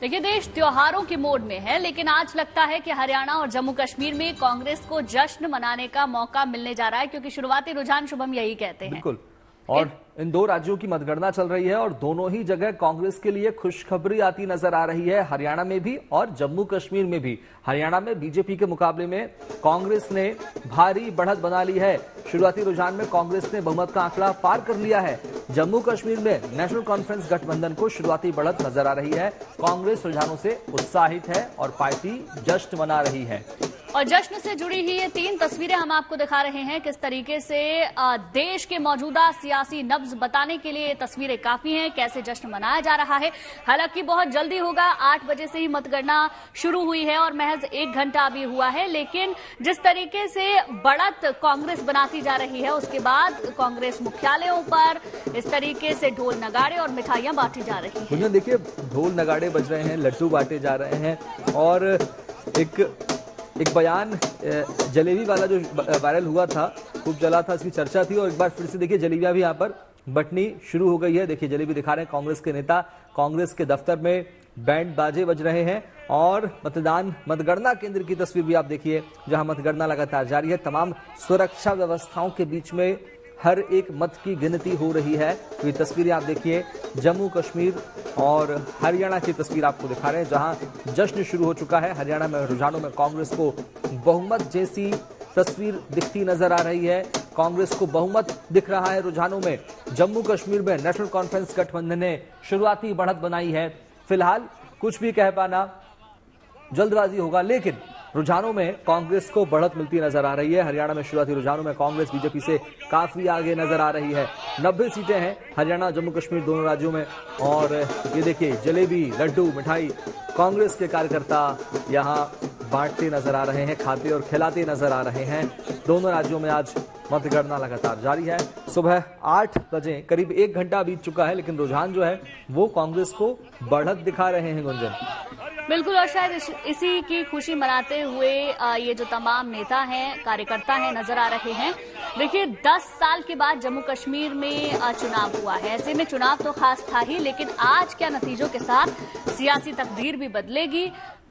देखिए, देश त्योहारों के मोड में है, लेकिन आज लगता है कि हरियाणा और जम्मू कश्मीर में कांग्रेस को जश्न मनाने का मौका मिलने जा रहा है, क्योंकि शुरुआती रुझान शुभम यही कहते हैं। बिल्कुल, और इन दो राज्यों की मतगणना चल रही है और दोनों ही जगह कांग्रेस के लिए खुशखबरी आती नजर आ रही है, हरियाणा में भी और जम्मू कश्मीर में भी। हरियाणा में बीजेपी के मुकाबले में कांग्रेस ने भारी बढ़त बना ली है। शुरुआती रुझान में कांग्रेस ने बहुमत का आंकड़ा पार कर लिया है। जम्मू कश्मीर में नेशनल कॉन्फ्रेंस गठबंधन को शुरुआती बढ़त नजर आ रही है। कांग्रेस रुझानों से उत्साहित है और पार्टी जश्न मना रही है। और जश्न से जुड़ी ही ये 3 तस्वीरें हम आपको दिखा रहे हैं, किस तरीके से देश के मौजूदा सियासी नब्ज बताने के लिए ये तस्वीरें काफी हैं, कैसे जश्न मनाया जा रहा है। हालांकि बहुत जल्दी होगा, 8 बजे से ही मतगणना शुरू हुई है और महज 1 घंटा अभी हुआ है, लेकिन जिस तरीके से बढ़त कांग्रेस बनाती जा रही है, उसके बाद कांग्रेस मुख्यालयों पर इस तरीके से ढोल नगाड़े और मिठाइयां बांटी जा रही हैं। देखिए, ढोल नगाड़े बज रहे हैं, लड्डू बांटे जा रहे हैं और एक बयान जलेबी वाला जो वायरल हुआ था, खूब चला था, इसकी चर्चा थी और एक बार फिर से देखिए जलेबियां भी यहाँ पर बंटनी शुरू हो गई है। देखिए जलेबी दिखा रहे हैं कांग्रेस के नेता, कांग्रेस के दफ्तर में बैंड बाजे बज रहे हैं और मतगणना केंद्र की तस्वीर भी आप देखिए, जहां मतगणना लगातार जारी है। तमाम सुरक्षा व्यवस्थाओं के बीच में हर एक मत की गिनती हो रही है। तो ये तस्वीरें आप देखिए, जम्मू कश्मीर और हरियाणा की तस्वीर आपको दिखा रहे हैं, जहां जश्न शुरू हो चुका है। हरियाणा में रुझानों में कांग्रेस को बहुमत जैसी तस्वीर दिखती नजर आ रही है, कांग्रेस को बहुमत दिख रहा है रुझानों में। जम्मू कश्मीर में नेशनल कॉन्फ्रेंस गठबंधन ने शुरुआती बढ़त बनाई है। फिलहाल कुछ भी कह पाना जल्दबाजी होगा, लेकिन रुझानों में कांग्रेस को बढ़त मिलती नजर आ रही है। हरियाणा में शुरुआती रुझानों में कांग्रेस बीजेपी से काफी आगे नजर आ रही है। 90 सीटें हैं हरियाणा जम्मू कश्मीर दोनों राज्यों में और ये देखिए जलेबी, लड्डू, मिठाई कांग्रेस के कार्यकर्ता यहां बांटते नजर आ रहे हैं, खाते और खिलाते नजर आ रहे हैं। दोनों राज्यों में आज मतगणना लगातार जारी है। सुबह 8 बजे करीब 1 घंटा बीत चुका है, लेकिन रुझान जो है वो कांग्रेस को बढ़त दिखा रहे हैं। गुंजन, बिल्कुल, और शायद इसी की खुशी मनाते हुए ये जो तमाम नेता हैं, कार्यकर्ता हैं, नजर आ रहे हैं। देखिए, 10 साल के बाद जम्मू कश्मीर में चुनाव हुआ है। ऐसे में चुनाव तो खास था ही, लेकिन आज क्या नतीजों के साथ सियासी तकदीर भी बदलेगी,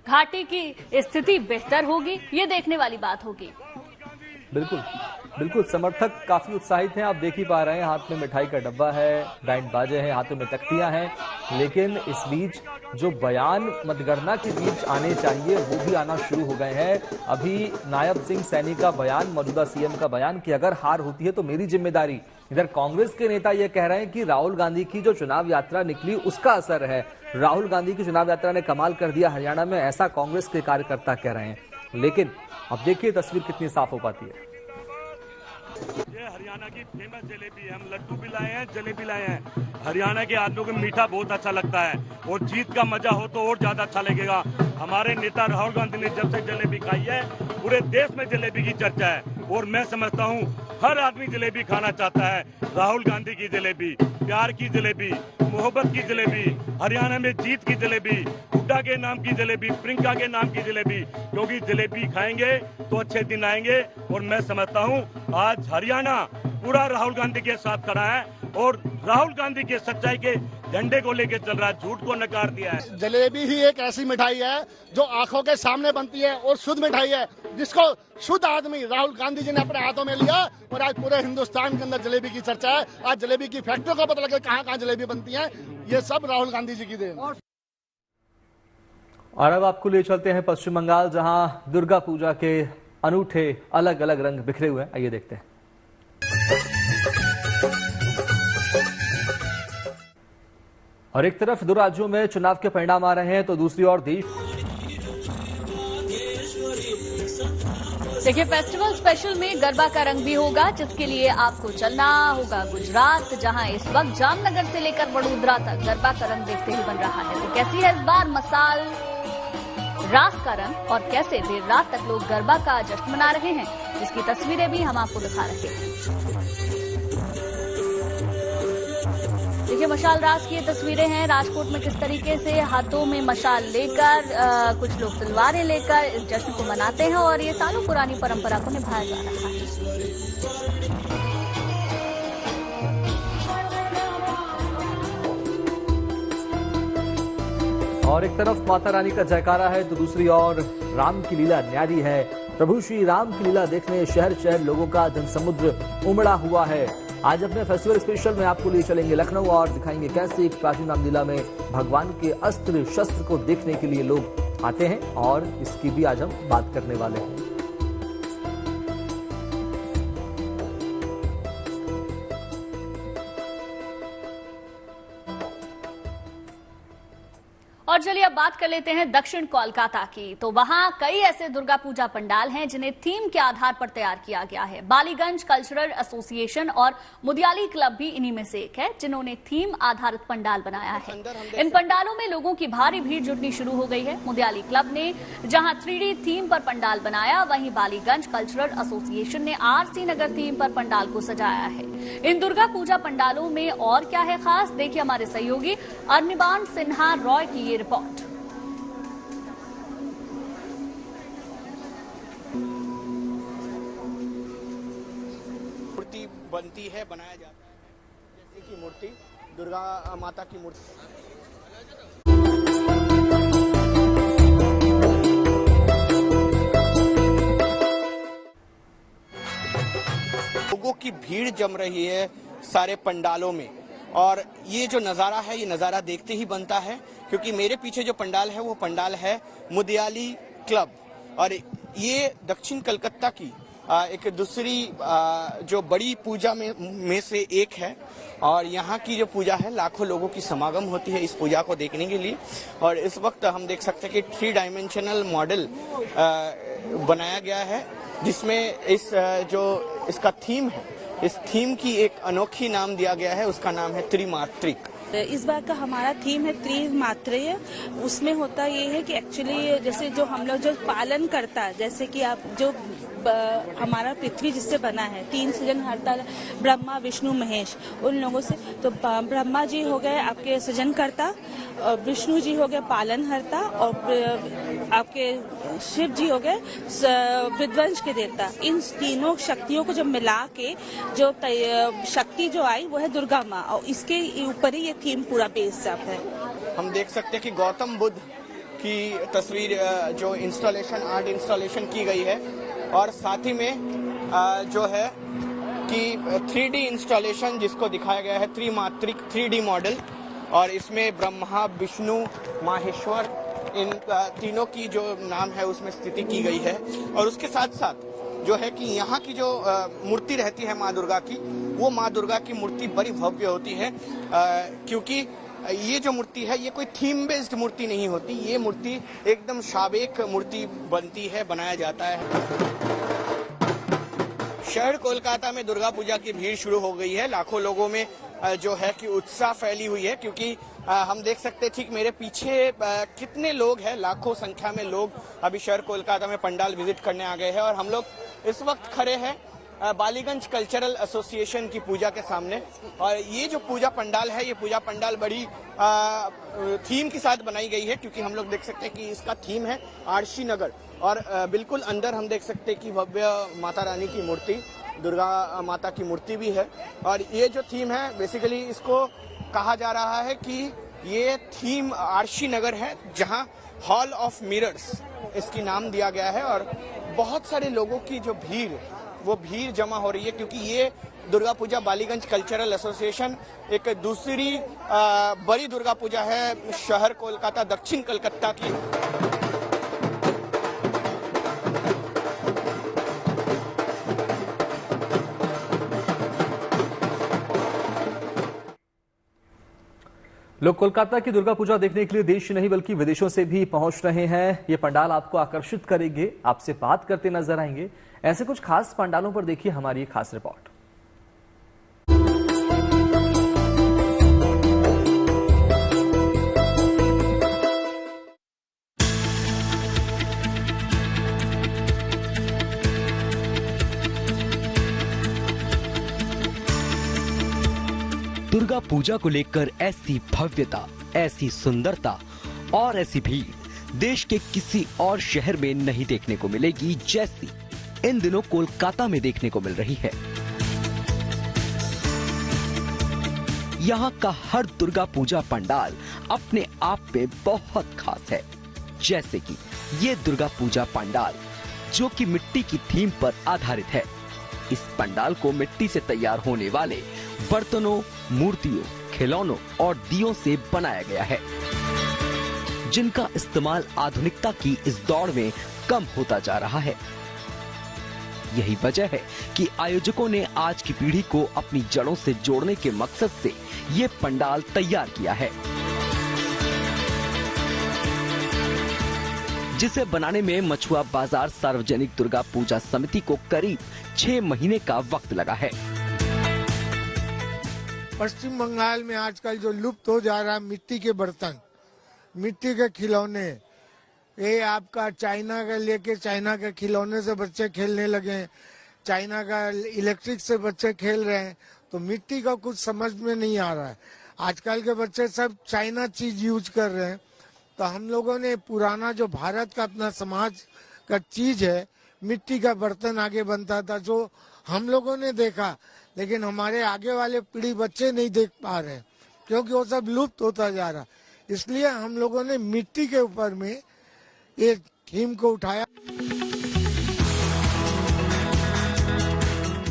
घाटी की स्थिति बेहतर होगी, ये देखने वाली बात होगी। बिल्कुल, समर्थक काफी उत्साहित हैं। आप देख ही पा रहे हैं, हाथ में मिठाई का डब्बा है, बैंड बाजे हैं, हाथों में तख्तियां हैं। लेकिन इस बीच जो बयान मतगणना के बीच आने चाहिए वो भी आना शुरू हो गए हैं। अभी नायब सिंह सैनी का बयान, मौजूदा सीएम का बयान कि अगर हार होती है तो मेरी जिम्मेदारी। इधर कांग्रेस के नेता ये कह रहे हैं कि राहुल गांधी की जो चुनाव यात्रा निकली उसका असर है। राहुल गांधी की चुनाव यात्रा ने कमाल कर दिया हरियाणा में, ऐसा कांग्रेस के कार्यकर्ता कह रहे हैं। लेकिन अब देखिए तस्वीर कितनी साफ हो पाती है। ये हरियाणा की फेमस जलेबी है, हम लड्डू भी लाए हैं, जलेबी लाए हैं। हरियाणा के आदमियों को मीठा बहुत अच्छा लगता है और जीत का मजा हो तो और ज्यादा अच्छा लगेगा। हमारे नेता राहुल गांधी ने जब से जलेबी खाई है, पूरे देश में जलेबी की चर्चा है और मैं समझता हूँ हर आदमी जलेबी खाना चाहता है। राहुल गांधी की जलेबी, प्यार की जलेबी, मोहब्बत की जलेबी, हरियाणा में जीत की जलेबी, हुड्डा के नाम की जलेबी, प्रियंका के नाम की जलेबी, क्योंकि जलेबी खाएंगे तो अच्छे दिन आएंगे। और मैं समझता हूँ आज हरियाणा पूरा राहुल गांधी के साथ खड़ा है और राहुल गांधी के सच्चाई के झंडे को लेकर चल रहा है, झूठ को नकार दिया है। जलेबी ही एक ऐसी मिठाई है जो आंखों के सामने बनती है और शुद्ध मिठाई है, जिसको शुद्ध आदमी राहुल गांधी जी ने अपने हाथों में लिया और आज पूरे हिंदुस्तान के अंदर जलेबी की चर्चा है। आज जलेबी की फैक्ट्रियों का पता लगा कहाँ कहाँ जलेबी बनती है, ये सब राहुल गांधी जी की देन। और अब आपको ले चलते हैं पश्चिम बंगाल, जहां दुर्गा पूजा के अनूठे अलग अलग रंग बिखरे हुए हैं। आइए देखते हैं। और एक तरफ दो राज्यों में चुनाव के परिणाम आ रहे हैं तो दूसरी ओर देश। देखिए, फेस्टिवल स्पेशल में गरबा का रंग भी होगा, जिसके लिए आपको चलना होगा गुजरात, जहां इस वक्त जामनगर से लेकर वडोदरा तक गरबा का रंग देखते ही बन रहा है। तो कैसी है इस बार मसाल रास का रंग और कैसे देर रात तक लोग गरबा का जश्न मना रहे हैं, इसकी तस्वीरें भी हम आपको दिखा रहे हैं। देखिए, मशाल रास की ये तस्वीरें हैं। राजकोट में किस तरीके से हाथों में मशाल लेकर कुछ लोग तलवारें लेकर इस जश्न को मनाते हैं और ये सालों पुरानी परंपरा को निभाया जा रहा है। और एक तरफ माता रानी का जयकारा है तो दूसरी ओर राम की लीला न्यारी है। प्रभु श्री राम की लीला देखने शहर शहर लोगों का जनसमुद्र उमड़ा हुआ है। आज अपने फेस्टिवल स्पेशल में आपको लिए चलेंगे लखनऊ और दिखाएंगे कैसे एक प्राचीन रामलीला में भगवान के अस्त्र शस्त्र को देखने के लिए लोग आते हैं और इसकी भी आज हम बात करने वाले हैं। और चलिए अब बात कर लेते हैं दक्षिण कोलकाता की। तो वहां कई ऐसे दुर्गा पूजा पंडाल हैं जिन्हें थीम के आधार पर तैयार किया गया है। बालीगंज कल्चरल एसोसिएशन और मुदियाली क्लब भी इन्हीं में से एक है जिन्होंने थीम आधारित पंडाल बनाया है। इन पंडालों में लोगों की भारी भीड़ जुटनी शुरू हो गई है। मुदियाली क्लब ने जहां 3D थीम पर पंडाल बनाया, वहीं बालीगंज कल्चरल एसोसिएशन ने RC नगर थीम पर पंडाल को सजाया है। इन दुर्गा पूजा पंडालों में और क्या है खास, देखिए हमारे सहयोगी अर्निबान सिन्हा रॉय की ये रिपोर्ट। मूर्ति बनती है, बनाया जाता है, जैसे कि मूर्ति दुर्गा माता की मूर्ति। लोगों की भीड़ जम रही है सारे पंडालों में, और ये जो नज़ारा है ये नज़ारा देखते ही बनता है, क्योंकि मेरे पीछे जो पंडाल है वो पंडाल है मुदियाली क्लब, और ये दक्षिण कलकत्ता की एक दूसरी जो बड़ी पूजा में से एक है। और यहाँ की जो पूजा है लाखों लोगों की समागम होती है इस पूजा को देखने के लिए। और इस वक्त हम देख सकते हैं कि 3 डायमेंशनल मॉडल बनाया गया है, जिसमें इस जो इसका थीम है, इस थीम की एक अनोखी नाम दिया गया है, उसका नाम है त्रिमात्रिक। इस बार का हमारा थीम है त्रिमात्रेय। उसमें होता ये है कि एक्चुअली जैसे जो हम लोग जो पालन करता है, जैसे कि आप जो हमारा पृथ्वी जिससे बना है, 3 सृजनहर्ता ब्रह्मा विष्णु महेश, उन लोगों से तो ब्रह्मा जी हो गए आपके सृजनकर्ता, विष्णु जी हो गए पालनहर्ता, और आपके शिव जी हो गए विध्वंस के देवता। इन तीनों शक्तियों को जब मिला के जो शक्ति जो आई वो है दुर्गा माँ, और इसके ऊपर ही ये थीम पूरा बेस्ड अप है। हम देख सकते हैं कि गौतम बुद्ध की तस्वीर जो इंस्टॉलेशन आर्ट इंस्टॉलेशन की गई है, और साथ ही में जो है कि 3D इंस्टॉलेशन जिसको दिखाया गया है त्रिमात्रिक 3D मॉडल, और इसमें ब्रह्मा विष्णु माहेश्वर इन तीनों की जो नाम है उसमें स्थिति की गई है। और उसके साथ साथ जो है कि यहाँ की जो मूर्ति रहती है माँ दुर्गा की, वो माँ दुर्गा की मूर्ति बड़ी भव्य होती है, क्योंकि ये जो मूर्ति है ये कोई थीम बेस्ड मूर्ति नहीं होती, ये मूर्ति एकदम सावेक मूर्ति बनती है, बनाया जाता है। शहर कोलकाता में दुर्गा पूजा की भीड़ शुरू हो गई है। लाखों लोगों में जो है कि उत्साह फैली हुई है, क्योंकि हम देख सकते हैं ठीक मेरे पीछे कितने लोग हैं, लाखों संख्या में लोग अभी शहर कोलकाता में पंडाल विजिट करने आ गए हैं। और हम लोग इस वक्त खड़े हैं बालीगंज कल्चरल एसोसिएशन की पूजा के सामने, और ये जो पूजा पंडाल है ये पूजा पंडाल बड़ी थीम के साथ बनाई गई है, क्योंकि हम लोग देख सकते हैं कि इसका थीम है RC नगर, और बिल्कुल अंदर हम देख सकते हैं कि भव्य माता रानी की मूर्ति, दुर्गा माता की मूर्ति भी है। और ये जो थीम है बेसिकली इसको कहा जा रहा है कि ये थीम RC नगर है, जहां हॉल ऑफ मिरर्स इसकी नाम दिया गया है। और बहुत सारे लोगों की जो भीड़ वो भीड़ जमा हो रही है, क्योंकि ये दुर्गा पूजा बालीगंज कल्चरल एसोसिएशन एक दूसरी बड़ी दुर्गा पूजा है शहर कोलकाता दक्षिण कलकत्ता की। लोग कोलकाता की दुर्गा पूजा देखने के लिए देश नहीं बल्कि विदेशों से भी पहुंच रहे हैं। ये पंडाल आपको आकर्षित करेंगे, आपसे बात करते नजर आएंगे। ऐसे कुछ खास पंडालों पर देखिए हमारी एक खास रिपोर्ट। दुर्गा पूजा को लेकर ऐसी भव्यता, ऐसी सुंदरता और ऐसी भीड़ देश के किसी और शहर में नहीं देखने को मिलेगी, जैसी इन दिनों कोलकाता में देखने को मिल रही है। यहाँ का हर दुर्गा पूजा पंडाल अपने आप में बहुत खास है। जैसे कि ये दुर्गा पूजा पंडाल जो कि मिट्टी की थीम पर आधारित है। इस पंडाल को मिट्टी से तैयार होने वाले बर्तनों, मूर्तियों, खिलौनों और दियों से बनाया गया है, जिनका इस्तेमाल आधुनिकता की इस दौड़ में कम होता जा रहा है। यही वजह है कि आयोजकों ने आज की पीढ़ी को अपनी जड़ों से जोड़ने के मकसद से ये पंडाल तैयार किया है, जिसे बनाने में मछुआ बाजार सार्वजनिक दुर्गा पूजा समिति को करीब 6 महीने का वक्त लगा है। पश्चिम बंगाल में आजकल जो लुप्त हो जा रहा है मिट्टी के बर्तन, मिट्टी के खिलौने, ये आपका चाइना का लेके चाइना के खिलौने से बच्चे खेलने लगे, चाइना का इलेक्ट्रिक से बच्चे खेल रहे हैं, तो मिट्टी का कुछ समझ में नहीं आ रहा है। आजकल के बच्चे सब चाइना चीज यूज कर रहे हैं। तो हम लोगों ने पुराना जो भारत का अपना समाज का चीज है, मिट्टी का बर्तन आगे बनता था, जो हम लोगों ने देखा, लेकिन हमारे आगे वाले पीढ़ी बच्चे नहीं देख पा रहे क्योंकि वो सब लुप्त होता जा रहा। इसलिए हम लोगों ने मिट्टी के ऊपर में ये थीम को उठाया।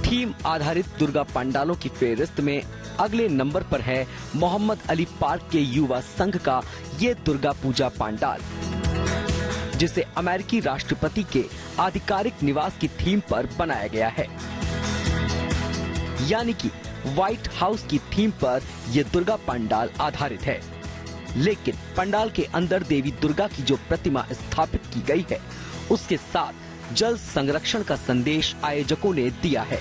थीम आधारित दुर्गा पंडालों की फेहरिस्त में अगले नंबर पर है मोहम्मद अली पार्क के युवा संघ का ये दुर्गा पूजा पंडाल, जिसे अमेरिकी राष्ट्रपति के आधिकारिक निवास की थीम पर बनाया गया है। यानी कि व्हाइट हाउस की थीम पर यह दुर्गा पंडाल आधारित है, लेकिन पंडाल के अंदर देवी दुर्गा की जो प्रतिमा स्थापित की गई है, उसके साथ जल संरक्षण का संदेश आयोजकों ने दिया है।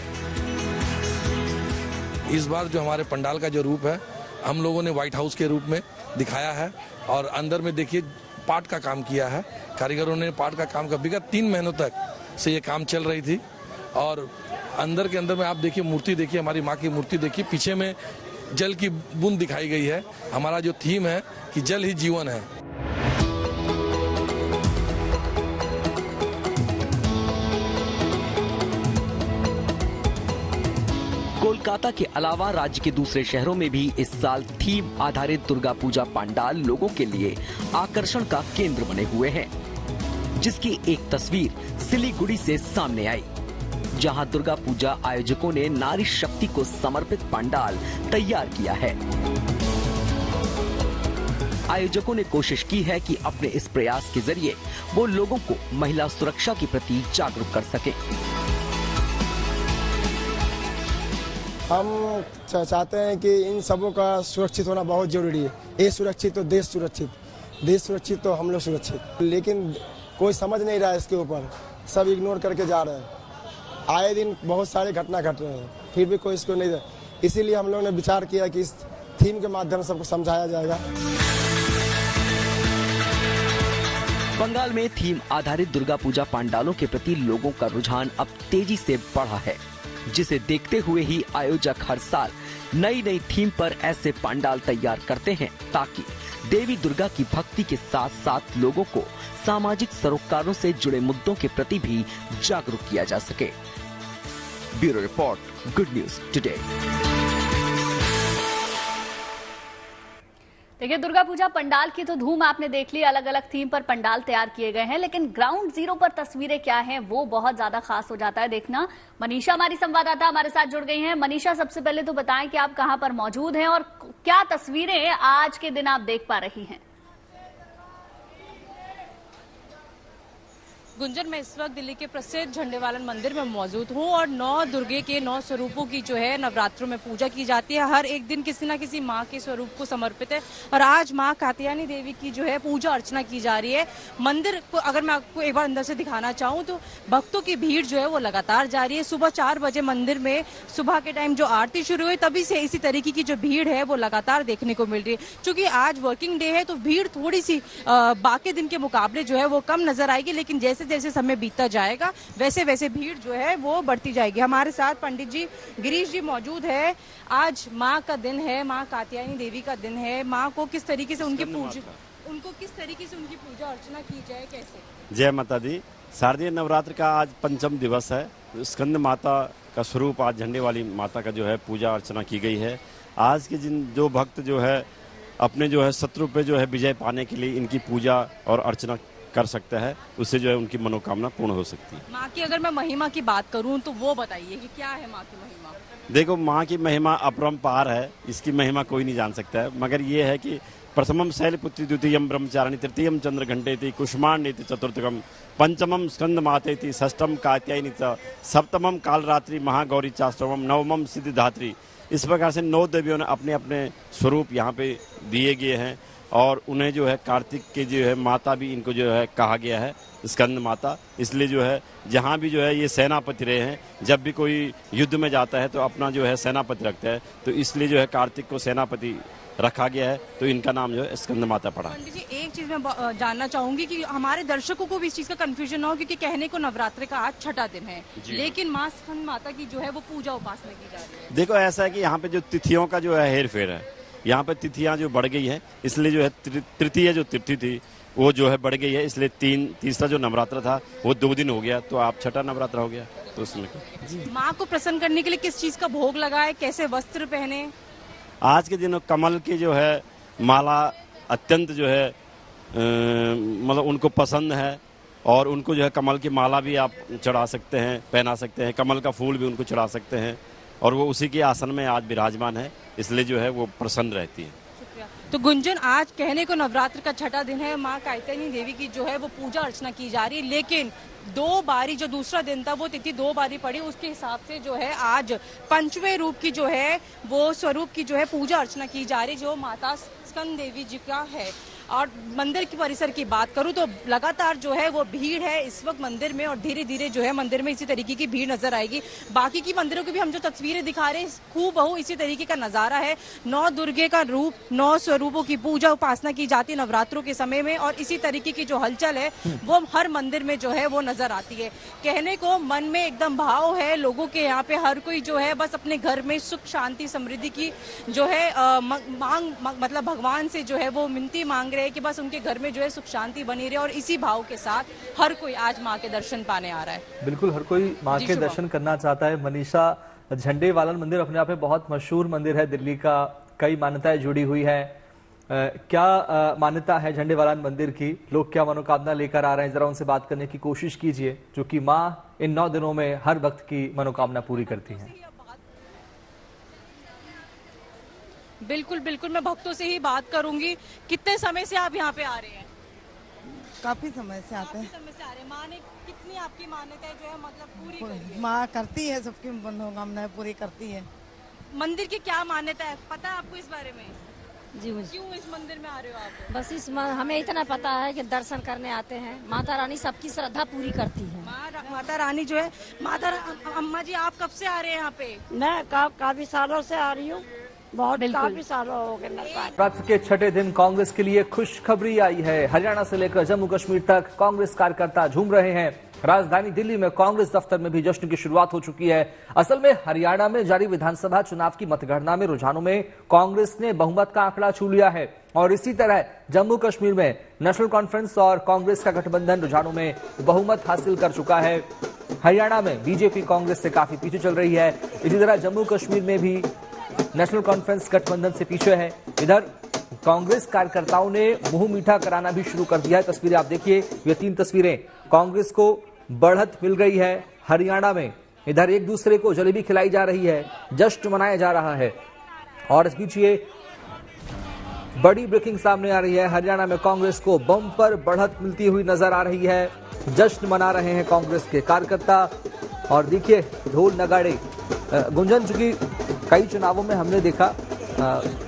इस बार जो हमारे पंडाल का जो रूप है, हम लोगों ने व्हाइट हाउस के रूप में दिखाया है और अंदर में देखिए पाट का काम किया है। कारीगरों ने पाट का काम का विगत 3 महीनों तक से ये काम चल रही थी। और अंदर के अंदर में आप देखिए मूर्ति देखिए, हमारी माँ की मूर्ति देखिए, पीछे में जल की बूंद दिखाई गई है। हमारा जो थीम है कि जल ही जीवन है। कोलकाता के अलावा राज्य के दूसरे शहरों में भी इस साल थीम आधारित दुर्गा पूजा पंडाल लोगों के लिए आकर्षण का केंद्र बने हुए हैं, जिसकी एक तस्वीर सिलीगुड़ी से सामने आई, जहां दुर्गा पूजा आयोजकों ने नारी शक्ति को समर्पित पंडाल तैयार किया है। आयोजकों ने कोशिश की है कि अपने इस प्रयास के जरिए वो लोगों को महिला सुरक्षा के प्रति जागरूक कर सके। हम चाहते हैं कि इन सबों का सुरक्षित होना बहुत जरूरी है। ये सुरक्षित तो देश सुरक्षित, देश सुरक्षित तो हम लोग सुरक्षित। लेकिन कोई समझ नहीं रहा है इसके ऊपर, सब इग्नोर करके जा रहे हैं। आए दिन बहुत सारे घटना घट रहे हैं, फिर भी कोई इसको नहीं। इसीलिए हम लोगों ने विचार किया कि इस थीम के माध्यम से सबको समझाया जाएगा। बंगाल में थीम आधारित दुर्गा पूजा पंडालों के प्रति लोगों का रुझान अब तेजी से बढ़ा है, जिसे देखते हुए ही आयोजक हर साल नई नई थीम पर ऐसे पंडाल तैयार करते हैं, ताकि देवी दुर्गा की भक्ति के साथ साथ लोगों को सामाजिक सरोकारों से जुड़े मुद्दों के प्रति भी जागरूक किया जा सके। Bureau report, good news today. देखिए, दुर्गा पूजा पंडाल की तो धूम आपने देख ली, अलग अलग थीम पर पंडाल तैयार किए गए हैं, लेकिन ग्राउंड जीरो पर तस्वीरें क्या हैं वो बहुत ज्यादा खास हो जाता है देखना। मनीषा हमारी संवाददाता हमारे साथ जुड़ गई हैं। मनीषा, सबसे पहले तो बताएं कि आप कहां पर मौजूद हैं और क्या तस्वीरें आज के दिन आप देख पा रही हैं। गुंजन, मैं इस वक्त दिल्ली के प्रसिद्ध झंडेवालन मंदिर में मौजूद हूं और 9 दुर्गे के 9 स्वरूपों की जो है नवरात्रों में पूजा की जाती है। हर एक दिन किसी न किसी माँ के स्वरूप को समर्पित है और आज माँ कात्यायनी देवी की जो है पूजा अर्चना की जा रही है। मंदिर को अगर मैं आपको एक बार अंदर से दिखाना चाहूँ तो भक्तों की भीड़ जो है वो लगातार जारी है। सुबह 4 बजे मंदिर में सुबह के टाइम जो आरती शुरू हुई, तभी से इसी तरीके की जो भीड़ है वो लगातार देखने को मिल रही है। चूंकि आज वर्किंग डे है तो भीड़ थोड़ी सी बाकी दिन के मुकाबले जो है वो कम नजर आएगी, लेकिन जैसे जैसे समय बीतता जाएगा वैसे वैसे भीड़ जो है वो बढ़ती जाएगी। हमारे साथ पंडित जी गिरीश जी मौजूद है। आज माँ का दिन है, माँ कात्यायनी देवी का दिन है। माँ को किस तरीके से उनकी पूजा अर्चना की जाए, कैसे? जय माता दी। शारदीय नवरात्र का आज 5वां दिवस है। स्कंद माता का स्वरूप आज झंडे वाली माता का जो है पूजा अर्चना की गई है। आज के जो भक्त जो है अपने जो है शत्रु पे जो है विजय पाने के लिए इनकी पूजा और अर्चना कर सकता है, उससे जो है उनकी मनोकामना पूर्ण हो सकती है। माँ की अगर मैं महिमा की बात करूं तो वो बताइए कि क्या है माँ की महिमा? देखो, माँ की महिमा अपरंपार है, इसकी महिमा कोई नहीं जान सकता है, मगर ये है कि प्रथमम शैलपुत्री, द्वितीयम ब्रह्मचारिणी, तृतीयम चंद्र घंटेति, कुष्मांडेति, चतुर्थकम पंचमम स्कंद मातेति, षष्ठम कात्यायनी, सप्तमम कालरात्रि महागौरी, चाष्टमम नवमम सिद्धिदात्री। इस प्रकार से 9 देवियों ने अपने अपने स्वरूप यहाँ पे दिए गए हैं और उन्हें जो है कार्तिक के जो है माता भी इनको जो है कहा गया है, स्कंद माता। इसलिए जो है जहाँ भी जो है ये सेनापति रहे हैं, जब भी कोई युद्ध में जाता है तो अपना जो है सेनापति रखता है, तो इसलिए जो है कार्तिक को सेनापति रखा गया है, तो इनका नाम जो है स्कंद माता पड़ा। पंडित जी, एक चीज मैं जानना चाहूंगी कि हमारे दर्शकों को भी इस चीज का कंफ्यूजन हो, क्योंकि कहने को नवरात्रि का आज छठा दिन है, लेकिन माँ स्कंद माता की जो है वो पूजा उपासना की जा रही है। देखो, ऐसा है कि यहाँ पे जो तिथियों का जो है हेर फेर है, यहाँ पे तिथियां जो बढ़ गई है, इसलिए जो है तृतीय जो तिथि थी वो जो है बढ़ गई है, इसलिए तीसरा जो नवरात्र था वो 2 दिन हो गया, तो आप छठा नवरात्र हो गया। तो उसमें माँ को प्रसन्न करने के लिए किस चीज का भोग लगाए, कैसे वस्त्र पहने? आज के दिनों कमल की जो है माला अत्यंत जो है मतलब उनको पसंद है, और उनको जो है कमल की माला भी आप चढ़ा सकते हैं, पहना सकते हैं, कमल का फूल भी उनको चढ़ा सकते हैं, और वो उसी के आसन में आज विराजमान है, इसलिए जो है वो प्रसन्न रहती है। तो गुंजन, आज कहने को नवरात्र का छठा दिन है, माँ कात्यायनी देवी की जो है वो पूजा अर्चना की जा रही है, लेकिन 2 बारी जो दूसरा दिन था वो तिथि 2 बारी पड़ी, उसके हिसाब से जो है आज पंचवें रूप की जो है वो स्वरूप की जो है पूजा अर्चना की जा रही, जो माता स्कंद देवी जी का है। और मंदिर की परिसर की बात करूं तो लगातार जो है वो भीड़ है इस वक्त मंदिर में, और धीरे धीरे जो है मंदिर में इसी तरीके की भीड़ नजर आएगी। बाकी की मंदिरों की भी हम जो तस्वीरें दिखा रहे हैं, खूबहू इसी तरीके का नजारा है। 9 दुर्गे का रूप, 9 स्वरूपों की पूजा उपासना की जाती है नवरात्रों के समय में, और इसी तरीके की जो हलचल है वो हर मंदिर में जो है वो नजर आती है। कहने को मन में एकदम भाव है लोगों के, यहाँ पे हर कोई जो है बस अपने घर में सुख शांति समृद्धि की जो है मांग मतलब भगवान से जो है वो मिनती मांग रहे हैं कि बस उनके घर में जो है सुख शांति बनी रहे, और इसी भाव के साथ हर कोई आज माँ के दर्शन पाने आ रहा है। बिल्कुल, हर कोई माँ के दर्शन करना चाहता है। मनीषा, झंडेवालन मंदिर अपने आप में बहुत मशहूर मंदिर है दिल्ली का, कई मान्यताएं जुड़ी हुई है। क्या मान्यता है झंडेवालन मंदिर की, लोग क्या मनोकामना लेकर आ रहे हैं, जरा उनसे बात करने की कोशिश कीजिए, जो कि माँ इन 9 दिनों में हर वक्त की मनोकामना पूरी करती है। बिल्कुल बिल्कुल, मैं भक्तों से ही बात करूंगी। कितने समय से आप यहाँ पे आ रहे हैं? काफी समय से आते हैं। समय से आ रहे हैं। माँ ने कितनी आपकी मान्यताएं जो है मतलब पूरी करी है? माँ करती है, सबकी मनोकामनाएं पूरी करती है। मंदिर की क्या मान्यता है, पता है आपको इस बारे में? जी, मुझे क्यों इस मंदिर में आ रहे हो आप? बस हमें इतना पता है कि दर्शन करने आते हैं, माता रानी सबकी श्रद्धा पूरी करती है। माता रानी जो है, अम्मा जी आप कब से आ रहे हैं यहाँ पे? मैं काफी सालों से आ रही हूँ, बहुत काफी सालों हो गए। नवरात्र के छठे दिन कांग्रेस के लिए खुशखबरी आई है। हरियाणा से लेकर जम्मू कश्मीर तक कांग्रेस कार्यकर्ता झूम रहे हैं। राजधानी दिल्ली में कांग्रेस दफ्तर में भी जश्न की शुरुआत हो चुकी है। असल में हरियाणा में जारी विधानसभा चुनाव की मतगणना में रुझानों में कांग्रेस ने बहुमत का आंकड़ा छू लिया है, और इसी तरह जम्मू कश्मीर में नेशनल कॉन्फ्रेंस और कांग्रेस का गठबंधन रुझानों में बहुमत हासिल कर चुका है। हरियाणा में बीजेपी कांग्रेस से काफी पीछे चल रही है। इसी तरह जम्मू कश्मीर में भी नेशनल कॉन्फ्रेंस गठबंधन से पीछे है। इधर कांग्रेस कार्यकर्ताओं ने मुंह मीठा कराना भी शुरू कर दिया है। तस्वीरें आप देखिए, ये 3 तस्वीरें, कांग्रेस को बढ़त मिल गई है हरियाणा में। इधर एक दूसरे को जलेबी खिलाई जा रही है, जश्न मनाया जा रहा है, और इस बीच ये बड़ी ब्रेकिंग सामने आ रही है। हरियाणा में कांग्रेस को बम्पर बढ़त मिलती हुई नजर आ रही है। जश्न मना रहे हैं कांग्रेस के कार्यकर्ता, और देखिए ढोल नगाड़े। गुंजन, चूंकि कई चुनावों में हमने देखा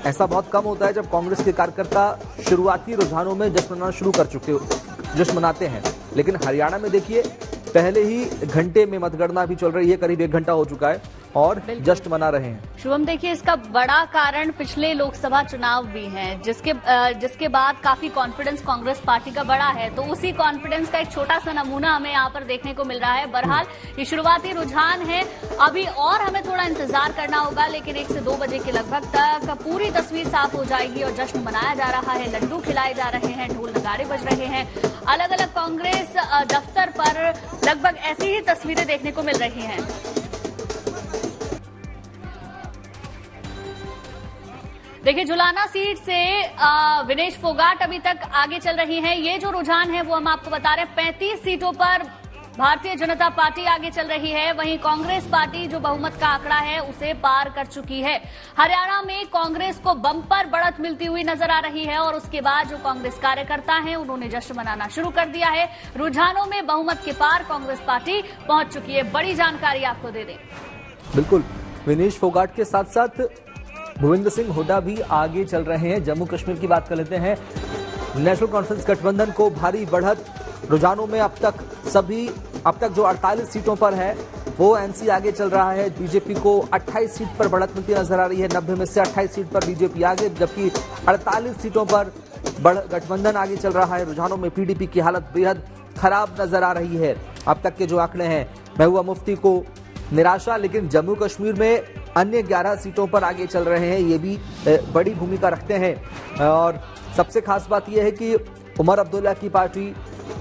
ऐसा बहुत कम होता है जब कांग्रेस के कार्यकर्ता शुरुआती रुझानों में जश्न मनाते हैं, लेकिन हरियाणा में देखिए पहले ही घंटे में मतगणना भी चल रही है, करीब 1 घंटा हो चुका है, और जश्न मना रहे हैं। शुभम, देखिए इसका बड़ा कारण पिछले लोकसभा चुनाव भी हैं, जिसके बाद काफी कॉन्फिडेंस कांग्रेस पार्टी का बढ़ा है, तो उसी कॉन्फिडेंस का एक छोटा सा नमूना हमें यहाँ पर देखने को मिल रहा है। बहरहाल ये शुरुआती रुझान है, अभी और हमें थोड़ा इंतजार करना होगा, लेकिन 1 से 2 बजे के लगभग तक पूरी तस्वीर साफ हो जाएगी और जश्न मनाया जा रहा है, लड्डू खिलाए जा रहे हैं, ढोल नगाड़े बज रहे हैं। अलग अलग कांग्रेस दफ्तर पर लगभग ऐसी ही तस्वीरें देखने को मिल रही हैं। देखिए, जुलाना सीट से विनेश फोगाट अभी तक आगे चल रही हैं। ये जो रुझान है वो हम आपको बता रहे हैं। 35 सीटों पर भारतीय जनता पार्टी आगे चल रही है। वहीं कांग्रेस पार्टी जो बहुमत का आंकड़ा है उसे पार कर चुकी है। हरियाणा में कांग्रेस को बम्पर बढ़त मिलती हुई नजर आ रही है और उसके बाद जो कांग्रेस कार्यकर्ता हैं उन्होंने जश्न मनाना शुरू कर दिया है। रुझानों में बहुमत के पार कांग्रेस पार्टी पहुंच चुकी है। बड़ी जानकारी आपको दे दें। बिल्कुल, विनेश फोगाट के साथ साथ भूपेंद्र सिंह हुड्डा भी आगे चल रहे हैं। जम्मू कश्मीर की बात कर लेते हैं। नेशनल कॉन्फ्रेंस गठबंधन को भारी बढ़त रुझानों में अब तक जो 48 सीटों पर है वो एनसी आगे चल रहा है। बीजेपी को 28 सीट पर बढ़त मिलती नजर आ रही है। 90 में से 28 सीट पर बीजेपी आगे, जबकि 48 सीटों पर गठबंधन आगे चल रहा है। रुझानों में पीडीपी की हालत बेहद खराब नजर आ रही है। अब तक के जो आंकड़े हैं, महबूबा मुफ्ती को निराशा, लेकिन जम्मू कश्मीर में अन्य 11 सीटों पर आगे चल रहे हैं। ये भी बड़ी भूमिका रखते हैं। और सबसे खास बात यह है कि उमर अब्दुल्ला की पार्टी,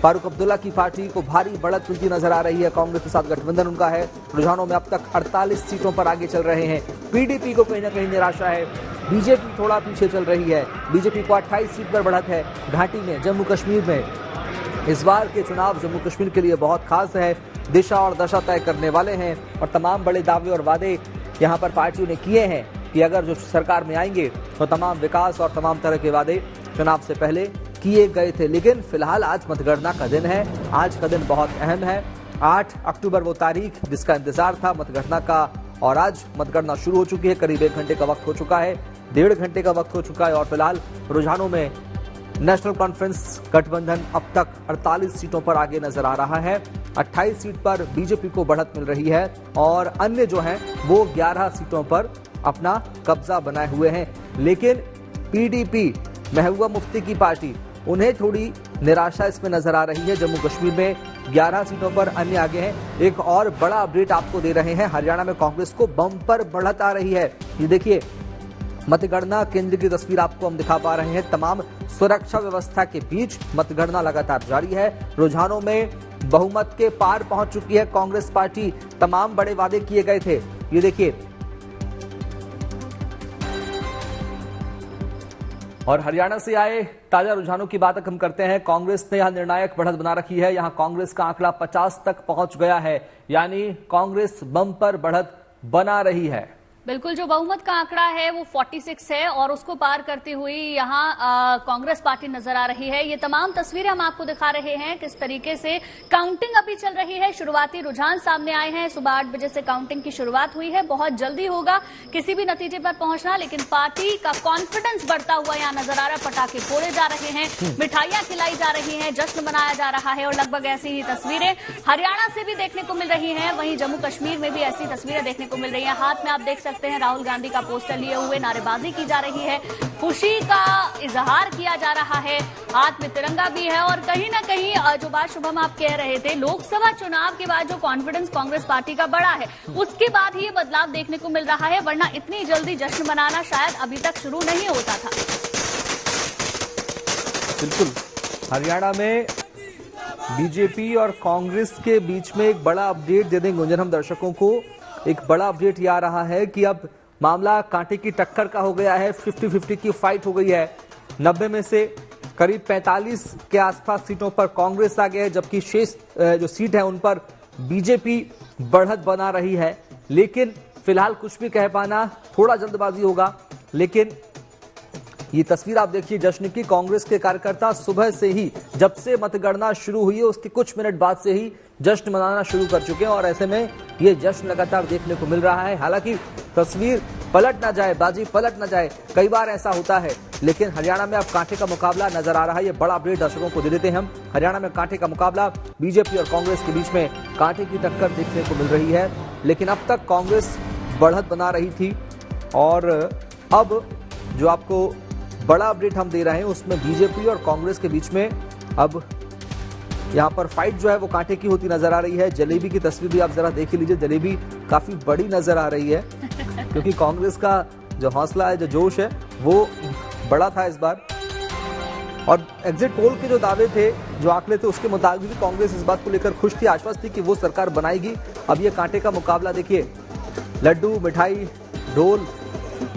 फारूक अब्दुल्ला की पार्टी को भारी बढ़त मिलती नजर आ रही है। कांग्रेस के साथ गठबंधन उनका है। रुझानों में अब तक 48 सीटों पर आगे चल रहे हैं। पीडीपी को कहीं ना कहीं निराशा है। बीजेपी थोड़ा पीछे चल रही है। बीजेपी को 28 सीट पर बढ़त है। घाटी में, जम्मू कश्मीर में इस बार के चुनाव जम्मू कश्मीर के लिए बहुत खास है। दिशा और दशा तय करने वाले हैं और तमाम बड़े दावे और वादे यहाँ पर पार्टियों ने किए हैं कि अगर जो सरकार में आएंगे तो तमाम विकास और तमाम तरह के वादे चुनाव से पहले किए गए थे। लेकिन फिलहाल आज मतगणना का दिन है। आज का दिन बहुत अहम है। 8 अक्टूबर वो तारीख जिसका इंतजार था मतगणना का, और आज मतगणना शुरू हो चुकी है। करीब 1 घंटे का वक्त हो चुका है, 1.5 घंटे का वक्त हो चुका है। और फिलहाल रुझानों में नेशनल कॉन्फ्रेंस गठबंधन अब तक 48 सीटों पर आगे नजर आ रहा है। 28 सीट पर बीजेपी को बढ़त मिल रही है और अन्य जो हैं वो 11 सीटों पर अपना कब्जा बनाए हुए हैं। लेकिन पीडीपी, महबूबा मुफ्ती की पार्टी, उन्हें थोड़ी निराशा इसमें नजर आ रही है। जम्मू कश्मीर में 11 सीटों पर अन्य आगे हैं। एक और बड़ा अपडेट आपको दे रहे हैं। हरियाणा में कांग्रेस को बम्पर बढ़त आ रही है। ये देखिए, मतगणना केंद्र की तस्वीर आपको हम दिखा पा रहे हैं। तमाम सुरक्षा व्यवस्था के बीच मतगणना लगातार जारी है। रुझानों में बहुमत के पार पहुंच चुकी है कांग्रेस पार्टी। तमाम बड़े वादे किए गए थे। ये देखिए, और हरियाणा से आए ताजा रुझानों की बात हम करते हैं। कांग्रेस ने यहां निर्णायक बढ़त बना रखी है। यहां कांग्रेस का आंकड़ा 50 तक पहुंच गया है, यानी कांग्रेस बम्पर बढ़त बना रही है। बिल्कुल, जो बहुमत का आंकड़ा है वो 46 है और उसको पार करती हुई यहाँ कांग्रेस पार्टी नजर आ रही है। ये तमाम तस्वीरें हम आपको दिखा रहे हैं किस तरीके से काउंटिंग अभी चल रही है। शुरुआती रुझान सामने आए हैं। सुबह 8 बजे से काउंटिंग की शुरुआत हुई है। बहुत जल्दी होगा किसी भी नतीजे पर पहुंचना, लेकिन पार्टी का कॉन्फिडेंस बढ़ता हुआ यहाँ नजर आ रहा है। पटाखे फोड़े जा रहे हैं, मिठाइयां खिलाई जा रही हैं, जश्न मनाया जा रहा है और लगभग ऐसी ही तस्वीरें हरियाणा से भी देखने को मिल रही हैं। वहीं जम्मू कश्मीर में भी ऐसी तस्वीरें देखने को मिल रही हैं। हाथ में आप देख सकते हैं राहुल गांधी का पोस्टर लिए हुए नारेबाजी की जा रही है, खुशी का इजहार किया जा रहा है, हाथ में तिरंगा भी है। और कहीं ना कहीं जो बात शुभम आप कह रहे थे, लोकसभा चुनाव के बाद जो कॉन्फिडेंस कांग्रेस पार्टी का बढ़ा है उसके बाद ही ये बदलाव देखने को मिल रहा है, वरना इतनी जल्दी जश्न मनाना शायद अभी तक शुरू नहीं होता था। बिल्कुल, हरियाणा में बीजेपी और कांग्रेस के बीच में एक बड़ा अपडेट दे दें गुंजन हम दर्शकों को। एक बड़ा अपडेट ये आ रहा है कि अब मामला कांटे की टक्कर का हो गया है। 50-50 की फाइट हो गई है। 90 में से करीब 45 के आसपास सीटों पर कांग्रेस आ गया है, जबकि शेष जो सीट है उन पर बीजेपी बढ़त बना रही है। लेकिन फिलहाल कुछ भी कह पाना थोड़ा जल्दबाजी होगा। लेकिन ये तस्वीर आप देखिए जश्न की। कांग्रेस के कार्यकर्ता सुबह से ही, जब से मतगणना शुरू हुई है उसके कुछ मिनट बाद से ही जश्न मनाना शुरू कर चुके हैं और ऐसे में ये जश्न लगातार देखने को मिल रहा है। हालांकि तस्वीर पलट ना जाए, बाजी पलट ना जाए, कई बार ऐसा होता है, लेकिन हरियाणा में अब कांटे का मुकाबला नजर आ रहा है। ये बड़ा अपडेट दर्शकों को दे देते हैं हम। हरियाणा में कांटे का मुकाबला, बीजेपी और कांग्रेस के बीच में कांटे की टक्कर देखने को मिल रही है। लेकिन अब तक कांग्रेस बढ़त बना रही थी और अब जो आपको बड़ा अपडेट हम दे रहे हैं उसमें बीजेपी और कांग्रेस के बीच में अब यहाँ पर फाइट जो है वो कांटे की होती नजर आ रही है। जलेबी की तस्वीर भी आप जरा देख लीजिए। जलेबी काफी बड़ी नजर आ रही है क्योंकि कांग्रेस का जो हौसला है, जो जोश है, वो बड़ा था इस बार। और एग्जिट पोल के जो दावे थे, जो आंकड़े थे, उसके मुताबिक भी कांग्रेस इस बात को लेकर खुश थी, आश्वस्त थी कि वो सरकार बनाएगी। अब ये कांटे का मुकाबला देखिए, लड्डू, मिठाई, ढोल,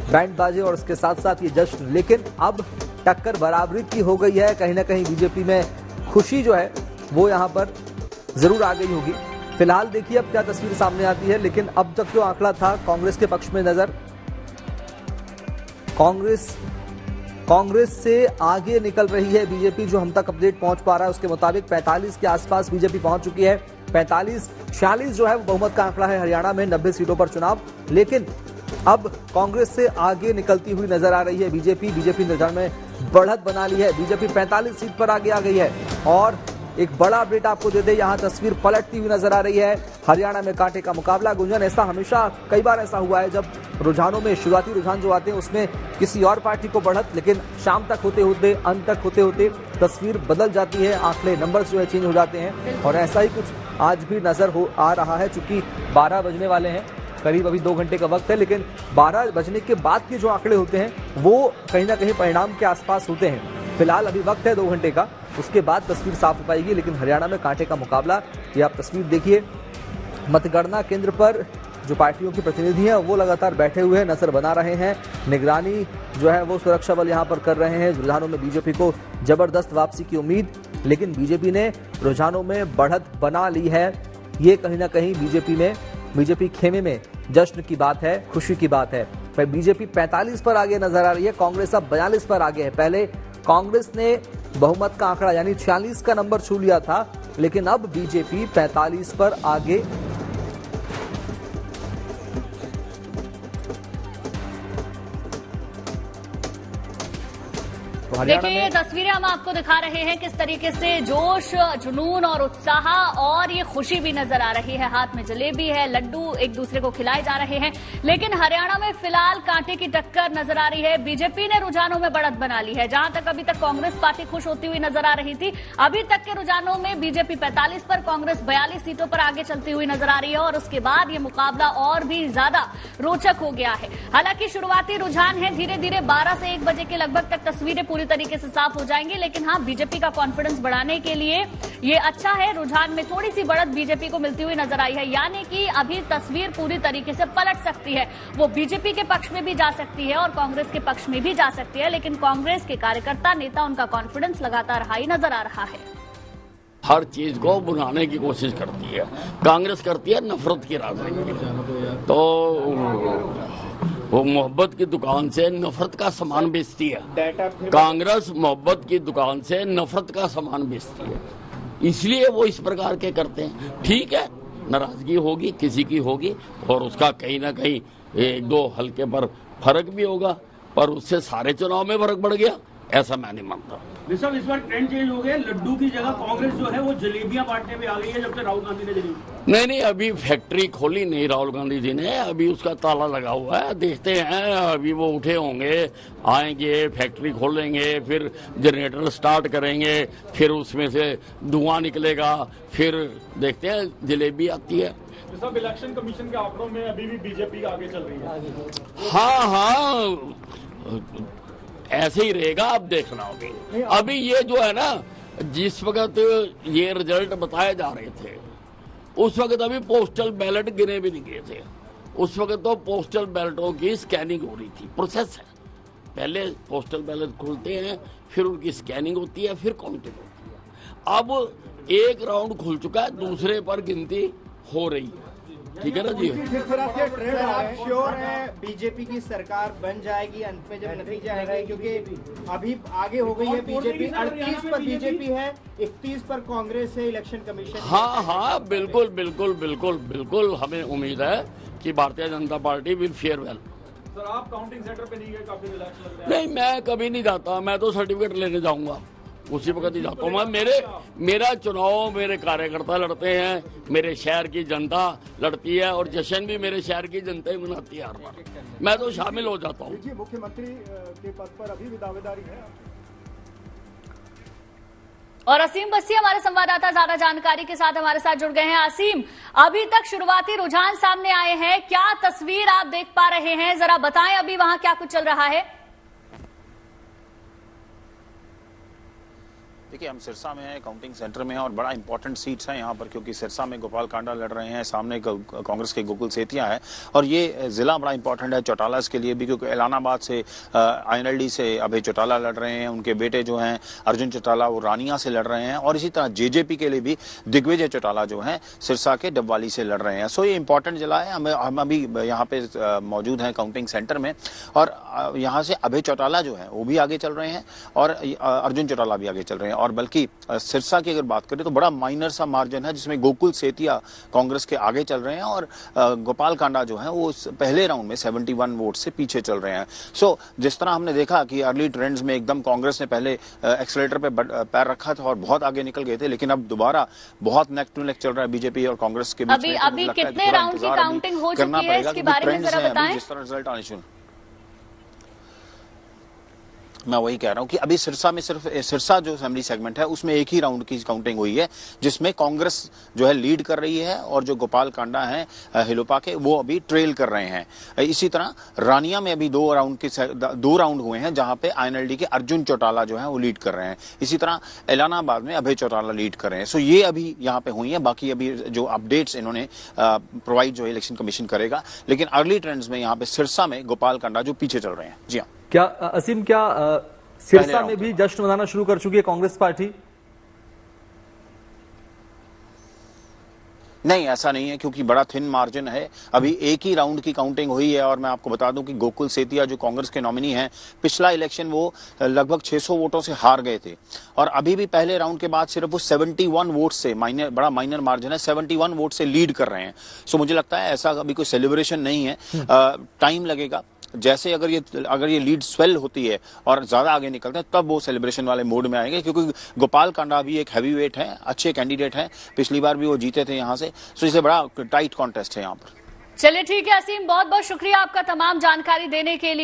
बैंड बाजे और उसके साथ साथ ये जश्न। लेकिन अब टक्कर बराबरी की हो गई है। कहीं ना कहीं बीजेपी में खुशी जो है वो यहां पर जरूर आ गई होगी। फिलहाल देखिए अब क्या तस्वीर सामने आती है। लेकिन अब तक जो आंकड़ा था कांग्रेस के पक्ष में नजर, कांग्रेस से आगे निकल रही है बीजेपी। जो हम तक अपडेट पहुंच पा रहा है उसके मुताबिक 45 के आसपास बीजेपी पहुंच चुकी है। 45-46 जो है वो बहुमत का आंकड़ा है हरियाणा में 90 सीटों पर चुनाव। लेकिन अब कांग्रेस से आगे निकलती हुई नजर आ रही है बीजेपी। बीजेपी ने में बढ़त बना ली है। बीजेपी 45 सीट पर आगे आ गई है। और एक बड़ा अपडेट आपको दे दे, यहां तस्वीर पलटती हुई नजर आ रही है। हरियाणा में कांटे का मुकाबला। गुंजन, ऐसा हमेशा कई बार ऐसा हुआ है जब रुझानों में शुरुआती रुझान जो आते हैं उसमें किसी और पार्टी को बढ़त, लेकिन शाम तक होते होते अंत तक होते होते तस्वीर बदल जाती है, आंकड़े नंबर्स जो है चेंज हो जाते हैं। और ऐसा ही कुछ आज भी नजर आ रहा है। चूंकि 12 बजने वाले हैं, करीब अभी 2 घंटे का वक्त है, लेकिन 12 बजने के बाद के जो आंकड़े होते हैं वो कहीं ना कहीं परिणाम के आसपास होते हैं। फिलहाल अभी वक्त है 2 घंटे का, उसके बाद तस्वीर साफ हो पाएगी। लेकिन हरियाणा में कांटे का मुकाबला, ये आप तस्वीर देखिए। मतगणना केंद्र पर जो पार्टियों के प्रतिनिधि हैं वो लगातार बैठे हुए नजर बना रहे हैं। निगरानी जो है वो सुरक्षा बल यहां पर कर रहे हैं। रुझानों में बीजेपी को जबरदस्त वापसी की उम्मीद, लेकिन बीजेपी ने रुझानों में बढ़त बना ली है। ये कहीं ना कहीं बीजेपी खेमे में जश्न की बात है, खुशी की बात है। बीजेपी 45 पर आगे नजर आ रही है, कांग्रेस अब 42 पर आगे है। पहले कांग्रेस ने बहुमत का आंकड़ा यानी 46 का नंबर छू लिया था, लेकिन अब बीजेपी 45 पर आगे। देखिए ये तस्वीरें हम आपको दिखा रहे हैं किस तरीके से जोश, जुनून और उत्साह और ये खुशी भी नजर आ रही है। हाथ में जलेबी है, लड्डू एक दूसरे को खिलाए जा रहे हैं। लेकिन हरियाणा में फिलहाल कांटे की टक्कर नजर आ रही है। बीजेपी ने रुझानों में बढ़त बना ली है। जहां तक अभी तक कांग्रेस पार्टी खुश होती हुई नजर आ रही थी, अभी तक के रुझानों में बीजेपी 45 पर, कांग्रेस 42 सीटों पर आगे चलती हुई नजर आ रही है। और उसके बाद ये मुकाबला और भी ज्यादा रोचक हो गया है। हालांकि शुरुआती रुझान है, धीरे धीरे 12 से 1 बजे के लगभग तक तस्वीरें पूरी तरीके से साफ हो जाएंगी। लेकिन हाँ, बीजेपी का कॉन्फिडेंस बढ़ाने के लिए ये अच्छा है। रुझान में थोड़ी सी बढ़त बीजेपी को मिलती हुई नजर आई है, यानी कि अभी तस्वीर पूरी तरीके से पलट सकती है। वो बीजेपी के पक्ष में भी जा सकती है और कांग्रेस के पक्ष में भी जा सकती है। लेकिन कांग्रेस के कार्यकर्ता, नेता, उनका कॉन्फिडेंस लगातार हाई नजर आ रहा है। हर चीज को बुलाने की कोशिश करती है। कांग्रेस करती है नफरत की राजनीति। तो वो मोहब्बत की दुकान से नफरत का सामान बेचती है। कांग्रेस मोहब्बत की दुकान से नफरत का सामान बेचती है, इसलिए वो इस प्रकार के करते हैं। ठीक है, नाराजगी होगी, किसी की होगी, और उसका कहीं ना कहीं 1-2 हल्के पर फर्क भी होगा, पर उससे सारे चुनाव में फर्क पड़ गया, ऐसा मैं नहीं मानता। इस बार ट्रेंड चेंज हो गया। लड्डू की जगह कांग्रेस जो है वो जलेबियां बांटने में आ गई है जब से राहुल गांधी ने जलेबी। नहीं, अभी फैक्ट्री खोली नहीं राहुल गांधी जी ने, अभी उसका ताला लगा हुआ है। देखते हैं, अभी वो उठे होंगे, आएंगे, फैक्ट्री खोलेंगे, फिर जनरेटर स्टार्ट करेंगे, फिर उसमें से धुआं निकलेगा, फिर देखते हैं जलेबी आती है। सब इलेक्शन कमीशन के आंकड़ों में अभी भी बीजेपी आगे चल रही है। हाँ, ऐसे ही रहेगा। आप देखना अभी ये जो है ना, जिस वक्त ये रिजल्ट बताए जा रहे थे उस वक्त अभी पोस्टल बैलेट गिने भी नहीं गए थे। उस वक्त तो पोस्टल बैलेटों की स्कैनिंग हो रही थी, प्रोसेस है। पहले पोस्टल बैलेट खुलते हैं, फिर उनकी स्कैनिंग होती है, फिर काउंटिंग होती है। अब एक राउंड खुल चुका है, दूसरे पर गिनती हो रही है। ठीक है ना जी। श्योर है बीजेपी की सरकार बन जाएगी अंत में जब नतीजा आएगा, क्योंकि अभी आगे हो गई है बीजेपी। 38 पर बीजेपी है, 31 पर कांग्रेस है। इलेक्शन कमीशन हाँ, बिल्कुल हमें उम्मीद है कि Bharatiya Janata party will fair well. Sir, आप काउंटिंग सेंटर पे नहीं गए, काफी रिलैक्स लग रहा है। नहीं, मैं कभी नहीं जाता, मैं तो सर्टिफिकेट लेने जाऊंगा, उसी वक्त ही जाता हूँ। मेरा चुनाव मेरे कार्यकर्ता लड़ते हैं, मेरे शहर की जनता लड़ती है, और जश्न भी मेरे शहर की जनता ही मनाती है हर बार। मैं तो शामिल हो जाता हूँ। मुख्यमंत्री के पद पर अभी भी दावेदारी है। और असीम बस्सी हमारे संवाददाता ज्यादा जानकारी के साथ हमारे साथ जुड़ गए हैं। असीम, अभी तक शुरुआती रुझान सामने आए हैं, क्या तस्वीर आप देख पा रहे हैं, जरा बताएं अभी वहां क्या कुछ चल रहा है। देखिए, देखिए हम सिरसा में हैं, काउंटिंग सेंटर में हैं और बड़ा इंपॉर्टेंट सीट्स हैं यहाँ पर, क्योंकि सिरसा में गोपाल कांडा लड़ रहे हैं, सामने कांग्रेस के गोकुल सेतिया है और ये जिला बड़ा इंपॉर्टेंट है चौटाला के लिए भी, क्योंकि एलानाबाद से INLD से अभय चौटाला लड़ रहे हैं, उनके बेटे जो हैं अर्जुन चौटाला वो रानिया से लड़ रहे हैं और इसी तरह JJP के लिए भी दिग्विजय चौटाला जो हैं सिरसा के डबवाली से लड़ रहे हैं। सो ये इंपॉर्टेंट जिला है। हम अभी यहाँ पे मौजूद हैं काउंटिंग सेंटर में और यहाँ से अभय चौटाला जो है वो भी आगे चल रहे हैं और अर्जुन चौटाला भी आगे चल रहे हैं और बल्कि सिरसा की अगर बात करें तो बड़ा माइनर सा मार्जिन है जिसमें गोकुल सेतिया कांग्रेस के आगे चल रहे हैं और गोपाल कांडा जो है वो पहले राउंड में 71 वोट से पीछे चल रहे हैं। सो जिस तरह हमने देखा कि अर्ली ट्रेंड्स में एकदम कांग्रेस ने पहले एक्सेलेरेटर पे पैर रखा था और बहुत आगे निकल गए थे, लेकिन अब दोबारा बहुत नेक टू नेक चल रहा है बीजेपी और कांग्रेस के बीच में। अभी कितने राउंड की काउंटिंग हो चुकी है इसके बारे में जरा बताएं। जिस तरह रिजल्ट आने शुरू, मैं वही कह रहा हूं कि अभी सिरसा में सिर्फ सिरसा जो असेंबली सेगमेंट है उसमें एक ही राउंड की काउंटिंग हुई है जिसमें कांग्रेस जो है लीड कर रही है और जो गोपाल कांडा है हिलोपा के वो अभी ट्रेल कर रहे हैं। इसी तरह रानिया में अभी दो राउंड हुए हैं जहां पे INLD के अर्जुन चौटाला जो है वो लीड कर रहे हैं। इसी तरह एलानाबाद में अभय चौटाला लीड कर रहे हैं। सो ये अभी यहाँ पे हुई है, बाकी अभी जो अपडेट्स इन्होंने प्रोवाइड जो इलेक्शन कमीशन करेगा, लेकिन अर्ली ट्रेंड्स में यहाँ पे सिरसा में गोपाल कांडा जो पीछे चल रहे हैं। जी हाँ, क्या असीम, क्या सिरसा में भी जश्न मनाना शुरू कर चुकी है कांग्रेस पार्टी? नहीं, ऐसा नहीं है क्योंकि बड़ा थिन मार्जिन है। अभी एक ही राउंड की काउंटिंग हुई है और मैं आपको बता दूं कि गोकुल सेतिया जो कांग्रेस के नॉमिनी हैं, पिछला इलेक्शन वो लगभग 600 वोटों से हार गए थे और अभी भी पहले राउंड के बाद सिर्फ वो 71 वोट से, बड़ा माइनर मार्जिन है, 71 वोट से लीड कर रहे हैं। सो मुझे लगता है ऐसा अभी कोई सेलिब्रेशन नहीं है, टाइम लगेगा। जैसे अगर ये लीड स्वेल होती है और ज्यादा आगे निकलते हैं तब वो सेलिब्रेशन वाले मोड में आएंगे, क्योंकि गोपाल कांडा भी एक हैवी वेट है, अच्छे कैंडिडेट हैं, पिछली बार भी वो जीते थे यहाँ से। सो इसलिए बड़ा टाइट कॉन्टेस्ट है यहाँ पर। चलिए ठीक है असीम, बहुत बहुत शुक्रिया आपका तमाम जानकारी देने के लिए।